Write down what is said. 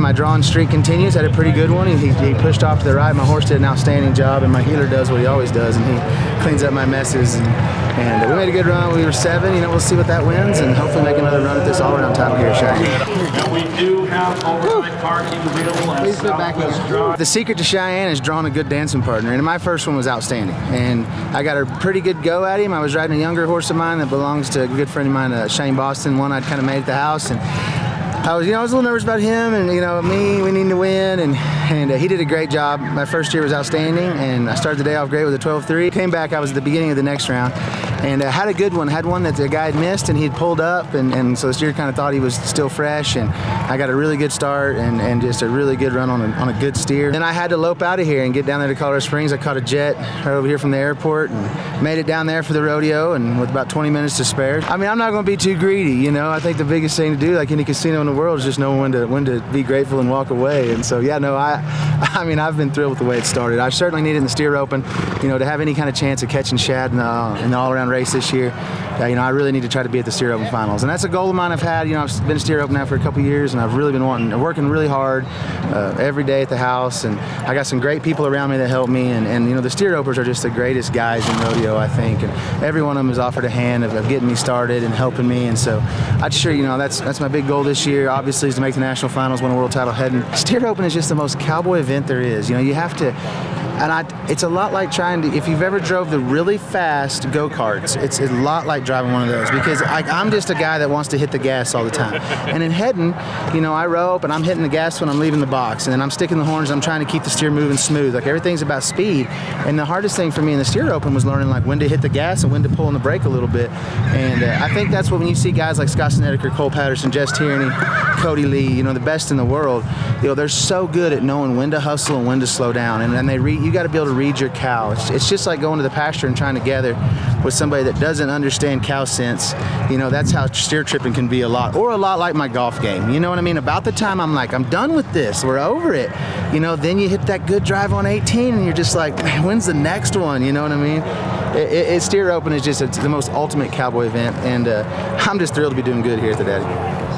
my drawing streak continues. Had a pretty good one. He pushed off to the right. My horse did an outstanding job, and my heeler does what he always does, and he cleans up my messes. And we made a good run. We were 7. You know, we'll see what that wins, and hopefully make another run at this all-around title here at Cheyenne. And we do have overnight parking available at Southwest Drive. The secret to Cheyenne is drawing a good dancing partner, and my first one was outstanding. And I got a pretty good go at him. I was riding a younger horse of mine that belongs to a good friend of mine, Shane Boston, one I'd kind of made at the house. And I was a little nervous about him, and we need to win, and he did a great job. My first year was outstanding, and I started the day off great with a 12-3. Came back, I was at the beginning of the next round, and had a good one. Had one that the guy had missed, and he'd pulled up, and so the steer kind of thought he was still fresh, and I got a really good start and just a really good run on a good steer. Then I had to lope out of here and get down there to Colorado Springs. I caught a jet right over here from the airport and made it down there for the rodeo, and with about 20 minutes to spare. I mean, I'm not going to be too greedy, I think the biggest thing to do, like any casino in the world, is just know when to be grateful and walk away. And so, yeah, no, I mean, I've been thrilled with the way it started. I certainly needed in the steer open, to have any kind of chance of catching shad in the all-around race this year. I really need to try to be at the steer open finals, and that's a goal of mine. I've had, I've been steer open now for a couple years, and I've really been working really hard every day at the house, and I got some great people around me that help me, and the steer opers are just the greatest guys in rodeo, I think, and every one of them has offered a hand of getting me started and helping me, and so I'm sure, that's my big goal this year, obviously, is to make the national finals, win a world title heading. Steer open is just the most cowboy event there is. You have to. And it's a lot like if you've ever drove the really fast go-karts, it's a lot like driving one of those, because I'm just a guy that wants to hit the gas all the time. And in heading, I rope and I'm hitting the gas when I'm leaving the box, and then I'm sticking the horns, I'm trying to keep the steer moving smooth. Like, everything's about speed. And the hardest thing for me in the steer open was learning when to hit the gas and when to pull on the brake a little bit. And I think that's what, when you see guys like Scott Snedeker, Cole Patterson, Jess Tierney, Cody Lee, the best in the world, they're so good at knowing when to hustle and when to slow down. And then you got to be able to read your cow. It's just like going to the pasture and trying to gather with somebody that doesn't understand cow sense. That's how steer tripping can be a lot like my golf game. You know what I mean? About the time I'm like, I'm done with this, we're over it. Then you hit that good drive on 18 and you're just like, when's the next one? You know what I mean? Steer open is just the most ultimate cowboy event, and I'm just thrilled to be doing good here at the Daddy.